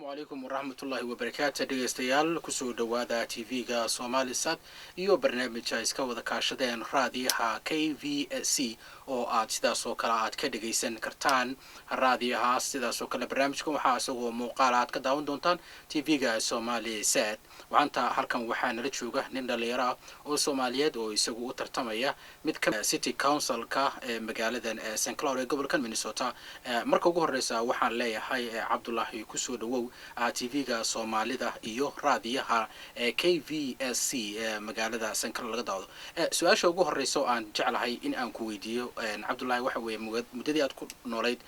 عليكم ورحمة الله وبركاته dhegeystayaal kusoo dhawaada TV-ga Somalisat iyo barnaamijka iska wada kaashadeen raadiyaha KVC oo aad sidaas oo kale aad ka dhageysan kartaan raadiyaha sidaas oo kale barnaamijka waxa asagoo muuqaal aad ka daawan doontaan TV-ga Somalisat waxaanta halkan waxaa nala jooga nin dhalinyaro oo Soomaaliyeed oo isagu u tartamaya mid ka City Council-ka magaaladan St. Cloud ee gobolka Minnesota marka ugu horeysa waxaan leeyahay Cabdullaahi kusoo dhawow TV-ga Soomaalida iyo raadiyaha KVSC magaalada St. Cloud laga daawado su'aasha ugu horeysa aan jeclahay in aan ku weydiiyo Cabdullaahi waxa weeye muddadii aad ku noolayd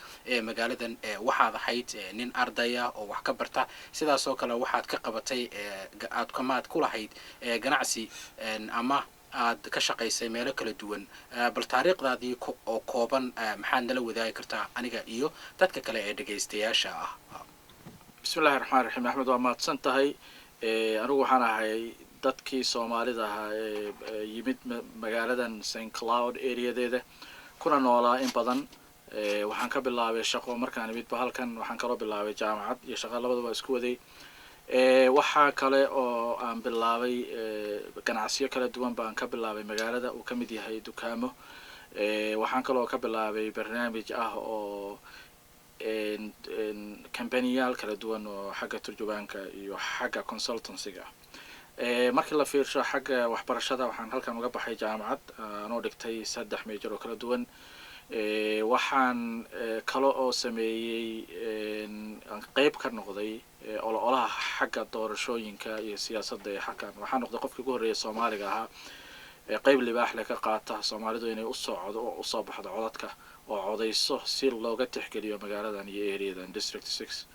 magaaladan waxaad ahayd nin ardaya oo wax ka barta sidaas oo kale waxaad ka qabatay aad kamaad ku lahayd ganacsi ama aad ka shaqaysay meelo kala duwan bal taariikhdaadii oo kooban maxaad nala wadaagi kartaa aniga iyo dadka kale ee dhageystayaasha ah bismillaahir rahmaanir rahiim axmed waa mahadsan tahay anigu waxaan ahay dadkii Soomaalida ahaa ee yimid magaaladan St. Cloud areadeeda kuna noolaa in badan waxaan ka bilaabay shaqo markaan imid halkan waxaan kaloo bilaabay jaamacad iyo shaqo labadaba isku waday waxa kale oo aan bilaabay ganacsiyo kala duwan baan ka bilaabay magaalada uu kamid yahay dukaamo waxaan kaloo ka bilaabay barnaamij ah oo kambaniyal kala duwan oo xagga turjubaanka iyo xagga consultancy-ga markii la fiirsho xagga waxbarashada waxaan halkan uga baxay jaamacad anoo dhigtay 3 major oo kala duwan waxaan kale oo sameeyay qayb ka noqday ololaha xagga doorashooyinka iyo siyaasadda ee xakan waxaan noqday qofkii ugu horeeyay Soomaaliga ahaa qayb libaax leh ka qaata Soomaalidu inay u soo baxdo codadka oo codayso si looga tixgeliyo magaaladan iyo areadan district 6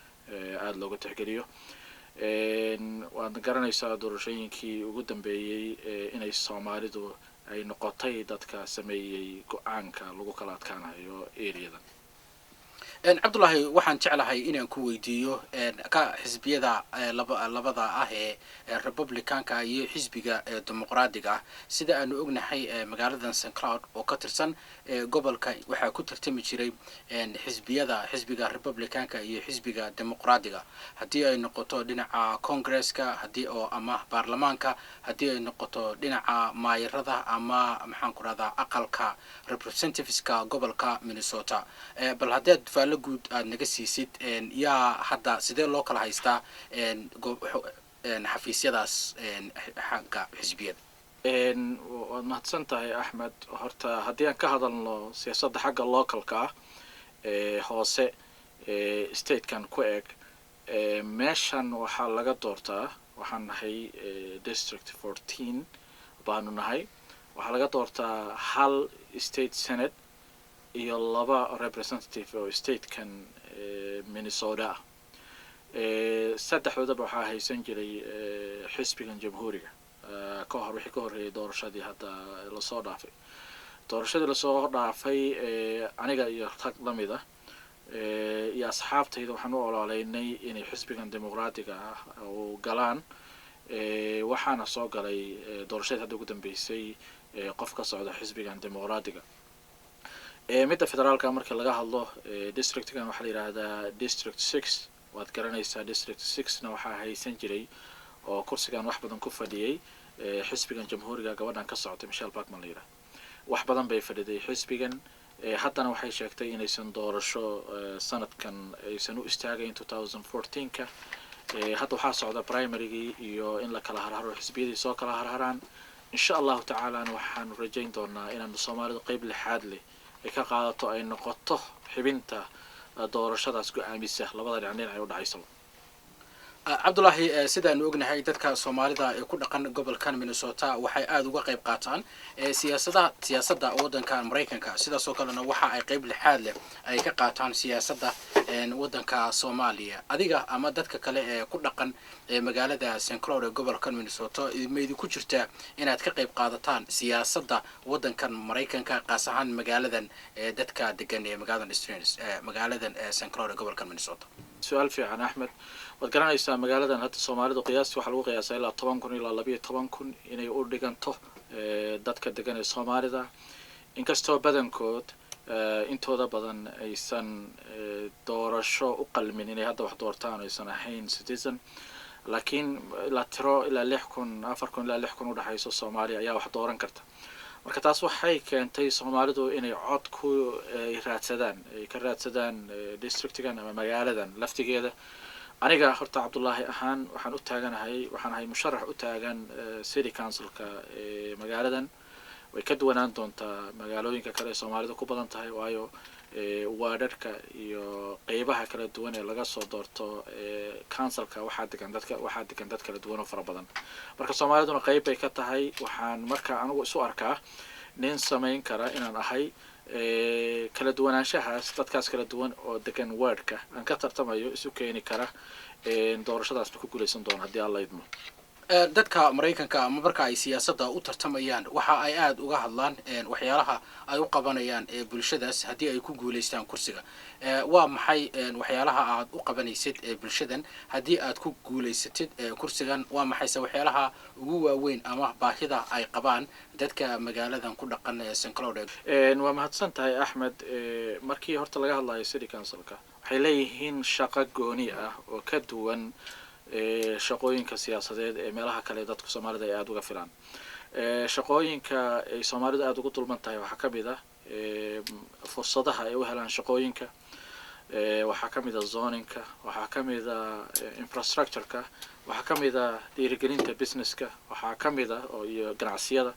aad looga tixgeliyo waan garanaysaa doorashooyinkii ugu dambeeyay inay Soomaalidu ay noqotay dadka sameeyay go'aanka lagu kala adkaanayo areadan Cabdullaahi waxaan jeclahay inaan ku weydiiyo ka xisbiyada labada ah ee Republicanka iyo xisbiga Dimuqraadiga sida aanu ognahay magaaladan St. Cloud oo ka tirsan gobolka waxa ku tartami jiray xisbiga Republicanka iyo xisbiga Dimuqraadiga hadii ay noqoto dhinaca Congress-ka hadii oo ama baarlamaanka hadii ay noqoto dhinaca maayarada ama maxaan ku radaa aqalka representatives-ka gobolka Minnesota bal hadii guud aad naga siisid yaa hadda sidee loo kala haystaa xafiisyadaas xagga xisbiyada waad mahadsan tahay Axmed horta haddii aan ka hadalno siyaasadda xagga localka ah hoose state-kan ku eg meeshan waxaa laga doortaa waxaan nahay district 14 baanu nahay waxaa laga doortaa hal state senate iyo 2 representative oo state-kan Minnesota saddexdooda waxaa haysan jiray xisbigan jamhuuriga ka hor wixii ka horeeyay doorashadii hadda la soo dhaafay doorashadii la soo dhaafay aniga iyo rag lamid ah iyo asxaabtayda waxaan u ololeynay inay xisbigan dimuqraadiga ah oo galaan waxaana soo galay doorashadii hadda ugu dambeysay qof ka socda xisbigan dimuqraadiga midda federaalka marka laga hadlo districtkan waxa la yiraahdaa district 6 waad garanaysaa district 6na waxa haysan jiray oo kursigan wax badan ku fadhiyay xisbigan jamhuuriga gabadhan ka socotay Michelle Bachmann la yiraahdo wax badan bay fadhiday xisbigan haddana waxay sheegtay inaysan doorasho sanadkan aysan u istaagayn 2014ka hadda waxaa socda primary-gii iyo in la kala harharo xisbiyadii soo kala harharaan insha Allah ta'ala waxaan rajayn doonaa inaan Soomaalidu qayb lixaad leh ka qaadato ay noqoto xibinta doorashadaas go'aamisa labada dhinac ay u dhacayso Cabdullaahi sidaan ognahay dadka Soomaalida ee ku dhaqan gobolkan Minnesota waxay aad uga qayb qaataan siyaasadda waddanka Mareykanka sidaas oo kalena waxa ay qayb lixaad leh ay ka qaataan siyaasadda waddanka Soomaaliya adiga ama dadka kale ee ku dhaqan magaalada St. Cloud ee gobolka Minnesota idin ku jirta inaad ka qayb qaadataan siyaasadda waddankan Mareykanka qaas ahaan magaaladan dadka degan ee magaaladan St. Cloud ee gobolka Minnesota su'aal fiican Axmed waad garanaysaa magaaladan hadda Soomaalidu qiyaastii waxa lagu qiyaasaa ilaa 10,000 ilaa 12,000 inay u dhiganto dadka degan ee Soomaalida inkastoo badankood intooda badan aysan doorasho u qalmin inay hadda wax doortaan aysan ahayn citizen laakiin ilaa tiro ilaa 4,000 ilaa 6,000 u dhaxayso Soomaaliya ayaa wax dooran karta marka taas waxay keentay Soomaalidu inay cod ku ka raadsadaan districtigan ama magaaladan laftigeeda aniga horta Cabdullaahi ahaan waxaan ahay musharax u taagan city councilka magaaladan way ka duwanaan doontaa magaalooyinka kale Soomaalidu ku badan tahay waayo waadadka iyo qaybaha kala duwan ee laga soo doorto councilka waxaa degan dad kala duwan oo fara badan marka Soomaaliduna qayb bay ka tahay waxaan marka anigu isu arkaa nin sameyn kara inaan ahay kala duwanaanshahaas dadkaas kala duwan oo degan wardka aan ka tartamayo isu keeni kara doorashadaas ku guuleysan doona haddii alla idmo dadka Mareykanka ama marka ay siyaasadda u tartamayaan waxa ay aad uga hadlaan waxyaalaha ay u qabanayaan bulshadaas haddii ay ku guuleystaan kursiga waa maxay waxyaalaha aad u qabanaysid bulshadan haddii aad ku guuleysatid kursigan waa maxay waxyaalaha ugu waaweyn ama baahida ay qabaan dadka magaaladan ku dhaqan St. Cloud waa mahadsantahay Axmed markii horta laga hadlayo city councilka waxay leeyihiin shaqo gooni ah oo ka duwan shaqooyinka siyaasadeed ee meelaha kale dadka Soomaalida ay aad uga filaan shaqooyinka ay Soomaalidu aad ugu dulman tahay waxa kamid ah fursadaha ay u helaan shaqooyinka waxa kamid ah zoninka waxa kamid ah infrastructureka waxa kamid ah dhiirigelinta businesska waxa kamid ah oo iyo ganacsiyada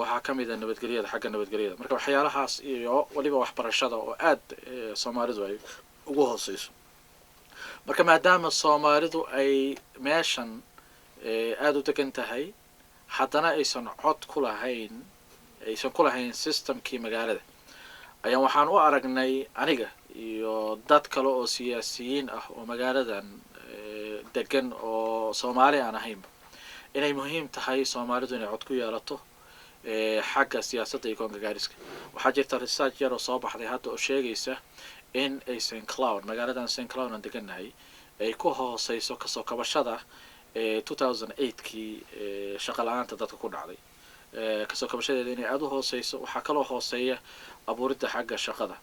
waxa kamid ah nabadgelyada xagga nabadgelyada marka waxyaalahaas iyo waliba waxbarashada oo aad Soomaalidu ay ugu hooseyso marka maadaama Soomaalidu ay meeshan aad u degan tahay haddana aysan cod ku lahayn systemkii magaalada ayaan waxaan u aragnay aniga iyo dad kale oo siyaasiyiin ah oo magaaladan degan oo Soomaali aan ahayn inay muhiim tahay Soomaalidu inay cod ku yeelato xagga siyaasadda iyo gaariska waxaa jirta research yar oo soo baxday hadda oo sheegaysa in ay St. Cloud magaaladan St. Cloud aan deganahay ay ku hooseyso kasoo kabashada 2008kii shaqo la'aanta dadka ku dhacday kasoo kabashadeeda inay aad u hooseyso waxaa kaloo hooseeya abuuridda xagga shaqada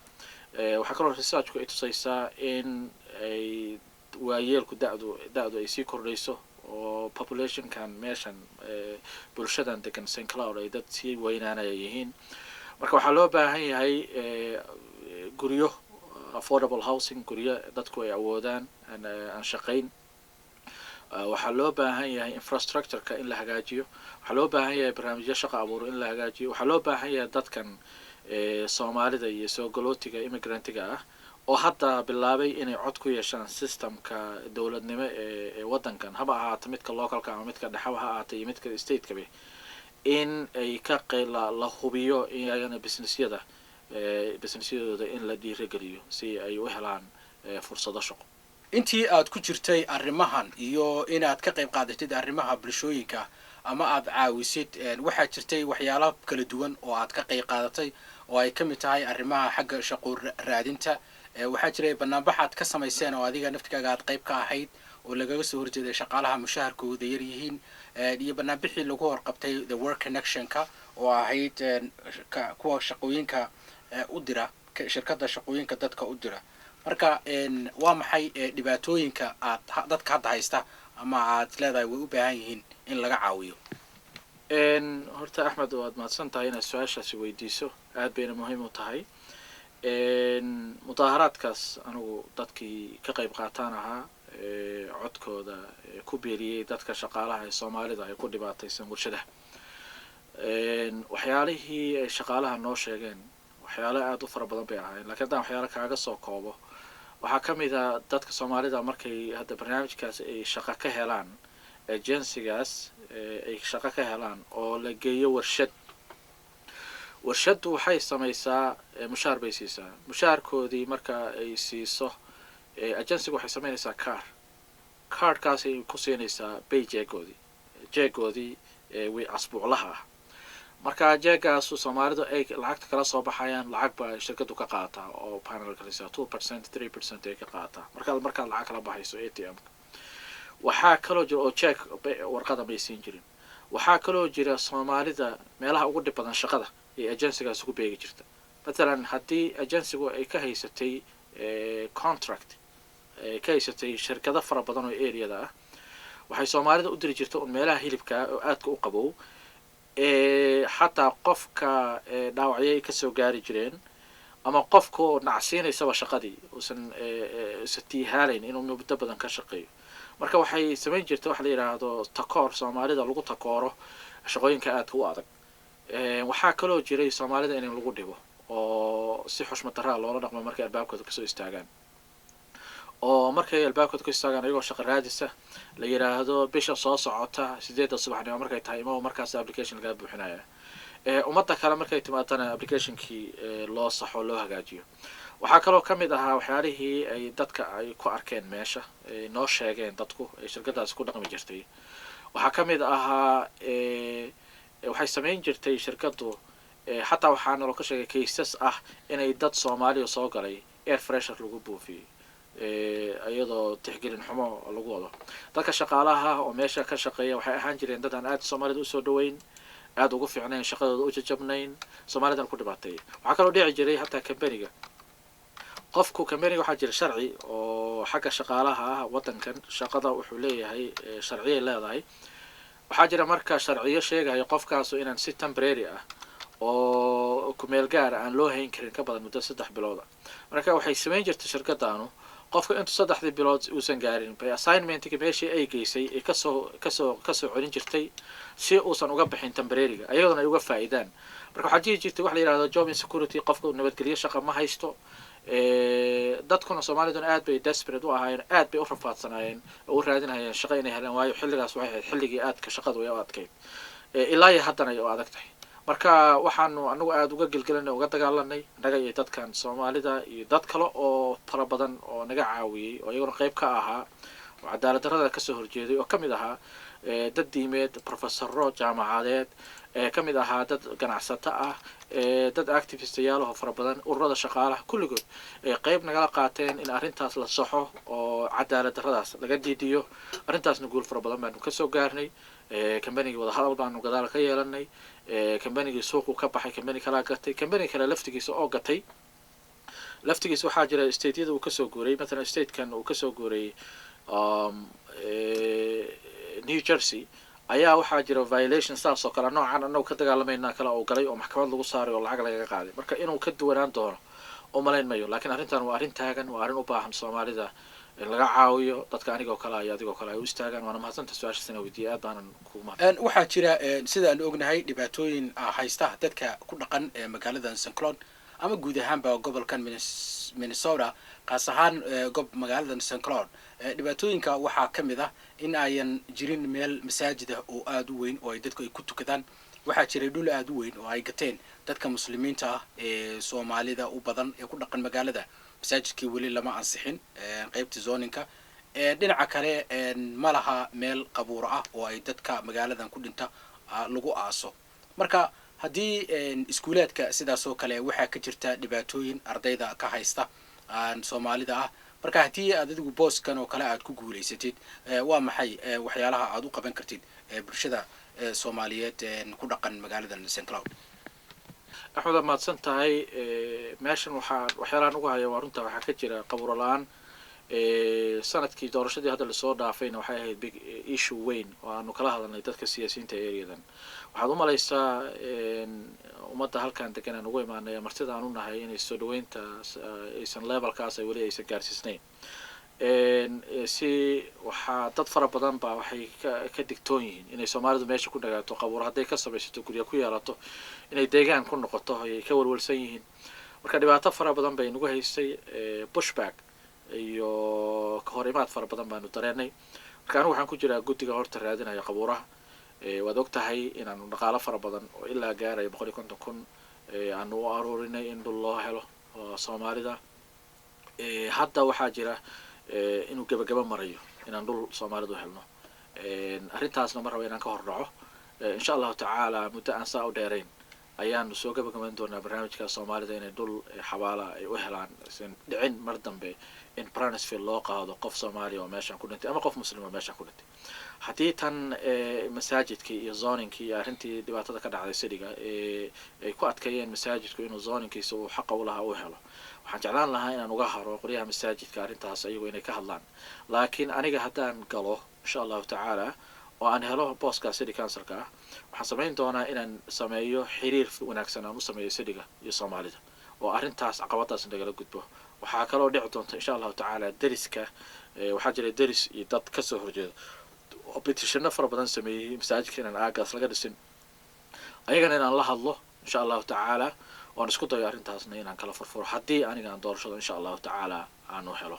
waxaa kaloo researchku ay tusaysaa in ay waayeelku da'du ay sii kordhayso oo populationkan meeshan bulshadan degan St. Cloud ay dad sii weynaanaya yihiin marka waxaa loo baahan yahay guryo affordable housing guryo dadku ay awoodaan aan shaqayn waxaa loo baahan yahay infrastructureka in la hagaajiyo waxaa loo baahan yahay barnaamijyo shaqo abuur in la hagaajiyo waxaa loo baahan yahay dadkan Soomaalida iyo soo galootiga immigrantiga ah oo hadda bilaabay inay cod ku yeeshaan systemka dawladnimo ee wadankan haba ahaato midka localka ama midka dhaxaha ha ahaato iyo midka stateka in ay ka qayla la hubiyo iyagana businessyadooda in la dhiirigeliyo si ay u helaan fursado shaqo intii aad ku jirtay arrimahan iyo inaad ka qayb qaadatid arrimaha bulshooyinka ama aad caawisid waxaa jirtay waxyaalo kala duwan oo aad ka qayb qaadatay oo ay kamid tahay arrimaha xagga shaqo raadinta waxaa jiray barnaamijyaad ka samayseen oo adiga naftigaaga aad qayb ka ahayd oo lagaga soo horjeeday shaqaalaha mushaharkooda yar yihiin iyo barnaamijyadii lagu horqabtay the work connectionka oo ahayd kuwa shaqooyinka u dira shirkadda shaqooyinka dadka u dira marka waa maxay dhibaatooyinka aad dadka hadda haysta ama aad leedahay way u baahan yihiin in laga caawiyo horta Axmed waad mahadsantahay inaad su-aashaasi weydiiso aad bayna muhiim u tahay mudaharaadkaas anigu dadkii ka qayb qaataan ahaa codkooda ku beeriyay dadka shaqaalaha ee Soomaalida ay ku dhibaataysan warshadaha waxyaalihii ay shaqaalaha noo sheegeen waxyaalo aad u fara badan bay ahaayeen laakiin haddaan waxyaalo kaaga soo koobo waxaa kamid ah dadka Soomaalida markay hadda barnaamijkaas ay shaqo ka helaan agencygaas ay shaqo ka helaan oo la geeyo warshadu waxay samaysaa mushaar bay siisaa mushaarkoodii marka ay siiso agencygu waxay samaynaysaa cardkaas ay ku siinaysaa jeegoodii way asbuuclaha ah marka jeegaas Soomaalidu ay lacagta kala soo baxayaan lacag ba shirkadu ka qaataa oo panelka 2% 3% ay ka qaataa marka lacag kala baxayso ATM waxaa kaloo jira oo check warqada bay siin jirin waxaa kaloo jira Soomaalida meelaha ugu dhib badan shaqada ee agencygaas ugu beegi jirta مثلا haddii agencygu ay ka haysatay contract ay ka haysatay shirkado fara badan oo areada ah waxay soomaalida u diri jirtay un meelaha hilibka oo aadka u qabow xataa qofka dhaawacyay ka soo gaari jireen ama qofka oo nacsiinaysaba shaqadii uusan tiihaalayn inuu muddo badan ka shaqeeyo marka waxay samayn jirtay waxa la yidhaahdo takoor soomaalida lagu takooro shaqooyinka aadka u adag waxaa kaloo jiray soomaalida in lagu dhibo oo si xushmad darraa loola dhaqmo markay albaabkooda kasoo istaagaan oo markay albaabkooda kasoo istaagaan ayagoo shaqo raadisa la yidhaahdo bisha soo socota 8 subaxnimo markay tahay imoo markaas application laga buuxinaya ummadda kale markay timaadana applicationkii loo saxo loo hagaajiyo waxaa kaloo ka mid ahaa waxyaalihii ay dadka ay ku arkeen meesha noo sheegeen dadku ay shirkadaas ku dhaqmi jirtay waxaa ka mid ahaa waxay samayn jirtay shirkadu xataa waxaa naloo ka sheegay cases ah inay dad Soomaaliya soo galay air fresher lagu buufiyay iyadoo tixgelin xumo lagu wado dadka shaqaalaha oo meesha ka shaqeeya waxay ahaan jireen dad aan aad Soomaalida u soo dhaweyn aad ugu fiicnayn shaqadooda u jajabnayn Soomaalidan ku dhibaatay waxaa kaloo dhici jiray hataa kambaniga qofku kambaniga waxaa jira sharci oo xagga shaqaalaha ah wadankan shaqada wuxuu leeyahay sharciye leedahay waxaa jira marka sharciyo sheegaya qofkaas inaan si temporary ah oo ku meel gaar aan loo hayn karin ka badan muddo 3 bilood marka waxay samayn jirtay shirkadaanu qofka inta 3 bilood uusan gaarin bay assignment-ka meeshii ay geysay ee kasoo celin jirtay si uusan uga bixin temporary-ga ayaduna ay uga faa'iidaan marka waxaa jirtay wax la yiraahdo job insecurity qofka nabadgelyo shaqo ma haysto dadkuna Soomaaliduna aad bay desperate u ahaayeen aad bay u rafaadsanaayeen oo u raadinayeen shaqo inay helaan waayo xilligaas waxay xilligii aadka shaqadu way u adkayd ilaa iyo haddana ay u adag tahay marka waxaanu anagu aad uga gelgelanay uga dagaalanay naga iyo dadkan Soomaalida iyo dad kale oo fara badan oo naga caawiyay oo iyaguna qayb ka ahaa oo cadaalad darrada ka soo horjeeday oo kamid ahaa dad diimeed professoro jaamacadeed kamid ahaa dad ganacsato ah dad activistayaal oo fara badan ururada shaqaalaha kulligood qayb nagala qaateen in arrintaas la saxo oo cadaalad darradaas laga diidiyo arrintaasna guul fara badan baanu ka soo gaarnay kambaniga wada hadal baanu gadaal ka yeelanay kambaniga suuqu ka baxay kambani kala gatay kambani kale laftigiisa oo gatay laftigiisa waxaa jira state-yada uu ka soo guuray مثلا state-kan uu ka soo guuray New Jersey ayaa waxaa jira violation saas oo kale noocan anagu ka dagaalamayna kala oo galay oo maxkamad lagu saaray oo lacag laga qaaday marka inuu ka duwanaan doono oo malayn mayo laakiin arrintan waa arrin taagan waa arrin u baahan Soomaalida in laga caawiyo dadka anigoo kale iyo adigoo kale ay u istaagaan waana mahadsantahay su'aashaasina weydiiyay aad baanan kugu mahadsan waxaa jira sida aan ognahay dhibaatooyin haysta dadka ku dhaqan magaalada St. Cloud ama guud ahaanba gobolkan Minnesota qaas ahaan magaalada St. Cloud dhibaatooyinka waxaa ka mid ah in ayan jirin meel masaajid ah oo aad u weyn oo ay dadku ay ku tukadaan waxaa jiray dhul aad u weyn oo ay gateen dadka muslimiinta ah ee Soomaalida u badan ee ku dhaqan magaalada masaajidkii weli lama ansixin qaybta zoninka dhinaca kale ma laha meel qabuuro ah oo ay dadka magaaladan ku dhinta lagu aaso marka haddii iskuulaadka sidaas oo kale waxaa ka jirta dhibaatooyin ardayda ka haysta Soomaalida ah marka haddii aad adigu booskan oo kale aad ku guuleysatid waa maxay waxyaalaha aad u qaban kartid bulshada Soomaaliyeed ku dhaqan magaalada St. Cloud axmed maadsan tahay meeshan waxyaalahan ugu haya waa runta waxaa ka jira qabuuro la'aan sanadkii doorashadii hadda lasoo dhaafayna waxay ahayd big issue weyn oo aanu kala hadalnay dadka siyaasiyiinta areadan waxaad u malaysaa ummadda halkan degan aan ugu imaanay martida aan u nahay inay soo dhaweynta aysan levelkaas ay weli aysan gaarsiisnayn si waxaa dad fara badan baa waxay ka digtoon yihiin inay Soomaalidu meesha ku dhagaato qabuuro hadday ka samaysato guryo ku yeelato inay deegaan ku noqoto ay ka walwalsan yihiin marka dhibaato fara badan bay nagu haystay pushback iyo ka hor imaad fara badan baanu dareenay marka anigu waxaan ku jiraa guddiga horta raadinaya qabuuraha waad ogtahay inaanu dhaqaalo fara badan oo ilaa gaaray 150,000 aanu u aruurinay in dhul loo helo Soomaalida hadda waxaa jira inuu gabagaba marayo inaan dhul Soomaalidu helno arrintaasna mar raba inaan ka hor dhaco insha Allah taala muddo aan saa u dheerayn ayaanu soo gabagaban doonaa barnaamijka soomaalida inay dhul xabaala ay u helaan isan dhicin mar dambe in Bransfield loo qaado qof Soomaaliya oo meeshan ku dhintay ama qof muslim oo meeshan ku dhintay haddii tan masaajidkii iyo zooninkii iyo arrintii dhibaatada ka dhacday sidiga ay ku adkeeyeen masaajidku inuu zooninkiisa uu xaqa u lahaa u helo waxaan jeclaan lahaa inaan uga haro qoryaha masaajidka arrintaas ayagu inay ka hadlaan laakiin aniga haddaan galo insha allahu tacaala oo aan helo booska city councilka ah waxaan samayn doonaa inaan sameeyo xiriir wanaagsan aan u sameeyo cityga iyo Soomaalida oo arrintaas caqabadaas nagala gudbo waxaa kaloo dhici doonta insha allahu tacaala dariska waxaa jira daris iyo dad ka soo horjeeda oo petitiono fara badan sameeyay masaajidka inaan aagaas laga dhisin ayagana inaan la hadlo insha allahu tacaala waan isku dayo arrintaasna inaan kala furfuro haddii aniga aan doorashado insha allahu tacaala aan u helo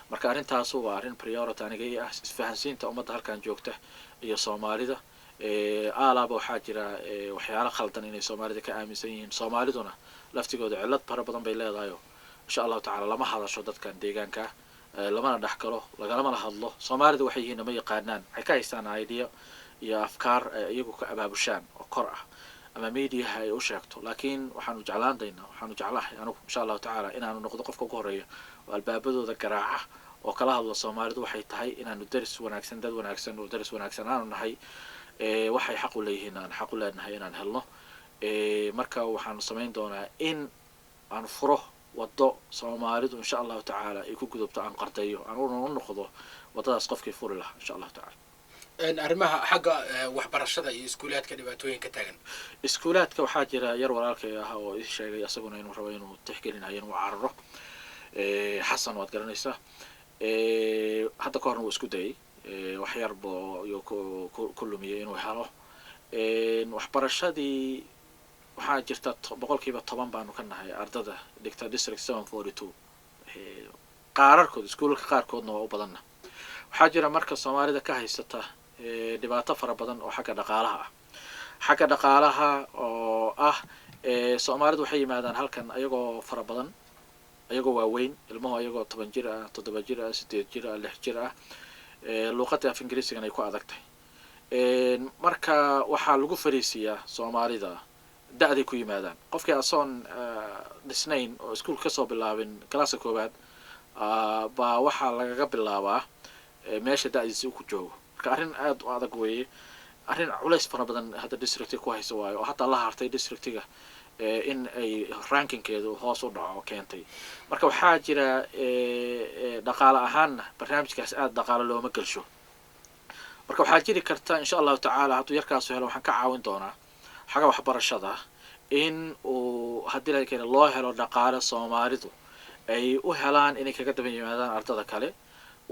marka arrintaas waa arrin priority aniga ah isfahansiinta ummadda halkan joogta iyo Soomaalida aalaaba waxaa jira waxyaalo khaldan inay Soomaalida ka aaminsan yihiin Soomaaliduna laftigooda cilad fara badan bay leedahay insha allahu tacaala lama hadasho dadkan deegaanka lamana dhaxkalo lagalama hadlo Soomaalida waxay yihiin ma yaqaanaan waxay ka haystaan idea iyo afkaar iyagu ka abaabushaan oo kor ah ama media ay u sheegto laakiin waxaanu jeclahay anigu insha allahu tacaala inaanu noqdo qofka ugu horeeya oo albaabadooda garaaca oo kala hadlo Soomaalidu waxay tahay inaanu daris wanaagsan dad wanaagsan oo daris wanaagsan aanu nahay waxay xaq u leeyihiin aan xaq u leenahay inaan helno marka waxaanu samayn doonaa in aan furo wado Soomaalidu insha allahu tacaala ay ku gudubto aan qardayo aan u noqdo wadadaas qofkii furi lahaa insha allahu tacaala arrimaha xagga waxbarashada iyo iskuulaadka dhibaatooyinka taagan iskuulaadka waxaa jira yar walaalkay ah oo ii sheegay asaguna inuu rabo inuu tixgelinayo inuu cararo xasan waad garanaysaa hadda ka horna wuu isku dayay wax yar buu ku lumiyay inuu helo waxbarashadii waxaa jirta boqolkiiba 10 baanu ka nahay ardada dhigta district 742 qaararkood iskuulka qaarkoodna waa u badanna waxaa jira marka Soomaalida ka haysata dhibaato fara badan oo xagga dhaqaalaha oo ah Soomaalidu waxay yimaadaan halkan ayagoo fara badan ayagoo waaweyn ilmaha ayagoo 10 jir ah 7 jir ah 8 jir ah 6 jir ah luqadda af Ingiriisiga ay ku adagtay marka waxaa lagu fariisiyaa Soomaalida da'day ku yimaadaan qofkii asoon dhisnayn oo iskuul ka soo bilaabin class koobaad baa waxaa lagaga bilaabaa meesha da'diisa uu ku joogo marka arrin aad u adag weeye arrin culays fara badan hadda districtiga ku hayso waayo oo hataa la hartay districtiga in ay rankingkeedu hoos u dhaco keentay marka waxaa jira dhaqaale ahaan barnaamijkaas aad dhaqaale looma galsho marka waxaa jiri karta insha allahu tacaala hadduu yarkaas helo waxaan ka caawin doonaa xagga waxbarashada in uu haddii la keeno loo helo dhaqaale Soomaalidu ay u helaan inay kaga daba yimaadaan ardada kale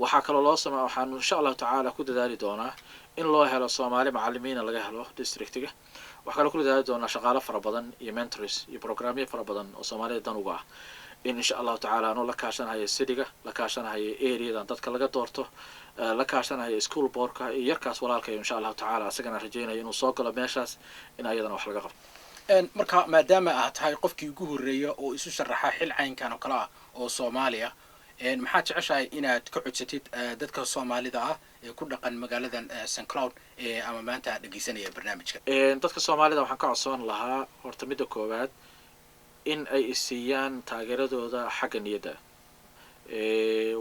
waxaa kaloo loo sameeyaa waxaan insha allahu tacaala ku dadaali doonaa in loo helo Soomaali macallimiina laga helo districtiga waxaa kaloo ku dadaali doonaa shaqaale fara badan iyo mentors iyo programyo fara badan oo Soomaalida dan uga ah in insha allahu tacaala aanu la kaashanayo cityga la kaashanayo areadan dadka laga doorto la kaashanayo school boardka iyo yarkaas walaalkay insha allahu tacaala asagana rajaynayo inuu soo galo meeshaas in ayadana wax laga qabto marka maadaama aad tahay qofkii ugu horeeya oo isu sharaxa xil caynkan oo kale ah oo Soomaaliya maxaad jeceshahay inaad ka codsatid dadka Soomaalida ah ee ku dhaqan magaaladan St Cloud ama maanta dhageysanaya barnaamijka dadka Soomaalida waxaan ka codsan lahaa horta midda koowaad in ay isiyaan taageeradooda xagga niyadda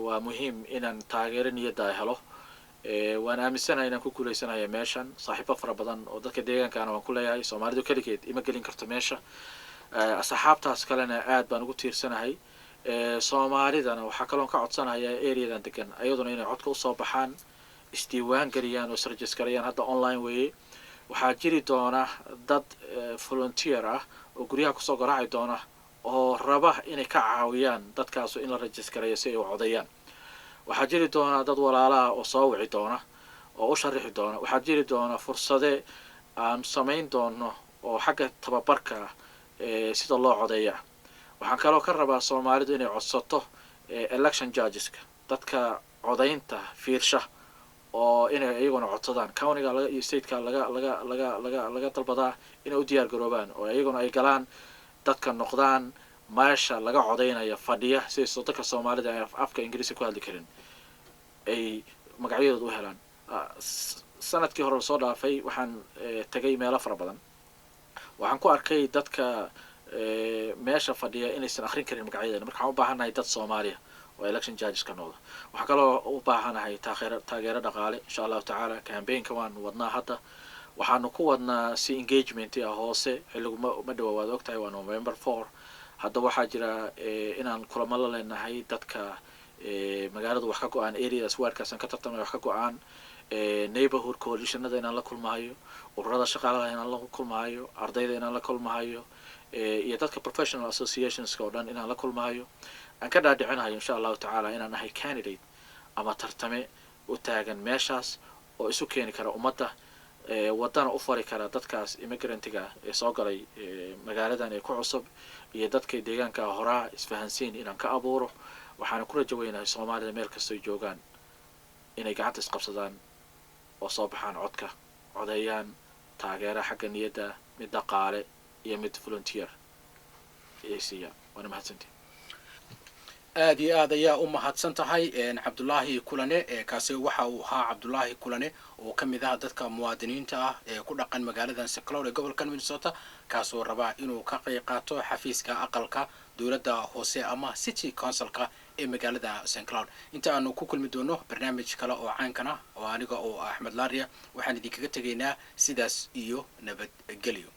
waa muhiim inaan taageero niyadda helo waan aaminsanahay inaan ku guuleysanayo meeshan saaxiibo fara badan oo dadka deegaankaana waan ku leeyahay Soomaalidu kaligeed ima gelin karto meesha asxaabtaas kalena aad baan ugu tiirsanahay Soomaalidana waxaa kaloo ka codsanayaa areadan degan ayaduna inay codka u soo baxaan isdiiwaan galiyaan oo registerayaan hadda online weeye waxaa jiri doona dad volunteer ah oo guryaha ku soo garaaci doona oo raba inay ka caawiyaan dadkaas in la registereeyo si ay u codayaan waxaa jiri doona dad walaalaha oo soo wici doona oo u sharixi doona waxaa jiri doona fursade aan samayn doono oo xagga tababarka sida loo codeeyo waxaan kaloo ka rabaa Soomaalidu inay codsato election judgeska dadka codaynta fiirsha oo inay ayaguna codsadaan countyga iyo stateka laga dalbadaa inay u diyaar garoobaan oo ayaguna ay galaan dadka noqdaan meesha laga codeynayo fadhiya si dadka Soomaalida ay afka Ingiriisi ku hadli karin ay magacyadooda u helaan sanadkii hore soo dhaafay waxaan tagay meelo fara badan waxaan ku arkay dadka meesha fadhiya inaysan akhrin karin magacyadana marka waxaan u baahanahay dad Soomaaliya oo election judges ka noqda waxaan kaloo u baahanahay taageero dhaqaale insha Allah tacaala campaign-ka waan wadnaa hadda waxaanu ku wadnaa si engagement ah hoose xilligu ma dhawaad ogtahay waa November 4 hadda waxaa jira inaan kulamo la leenahay dadka magaalada wax ka go'an areas warkaas ka tartamay wax ka go'an neighborhood coalitionada inaan la kulmaayo ururada shaqaalaha inaan la kulmaayo ardayda inaan la kulmaayo iyo dadka professional associations oo dhan inaan la kulmaayo aan ka dhaadhicinayo insha Allah tacaala inaan ahay candidate ama tartame u taagan meeshaas oo isu keeni kara ummadda wadana u fari kara dadkaas immigrantga ee soo galay magaaladan ee ku cusub iyo dadka deegaanka horaa isfahansiin inaan ka abuuro waxaan ku rajaynayaa Soomaalida meel kasta ay joogaan inay gacanta isqabsadaan oo soo baxaan codka codeeyaan taageero xagga niyadda mid dhaqaale iyo mid volunteer eesiya wana mahadsantiin aad iyo aad ayaa u mahadsan tahay Cabdullaahi Kulane kaasi waxa uu ahaa Cabdullaahi Kulane oo kamid ah dadka muwaadiniinta ah ee ku dhaqan magaalada St. Cloud ee gobolka Minnesota kaasoo raba inuu ka qayb qaato xafiiska aqalka dawladda hoose ama city councilka ee magaalada St. Cloud inta aanu ku kulmi doono barnaamij kale oo caankana oo aniga oo Axmed Laariya waxaan idinkaga tageynaa sidaas iyo nabadgelyo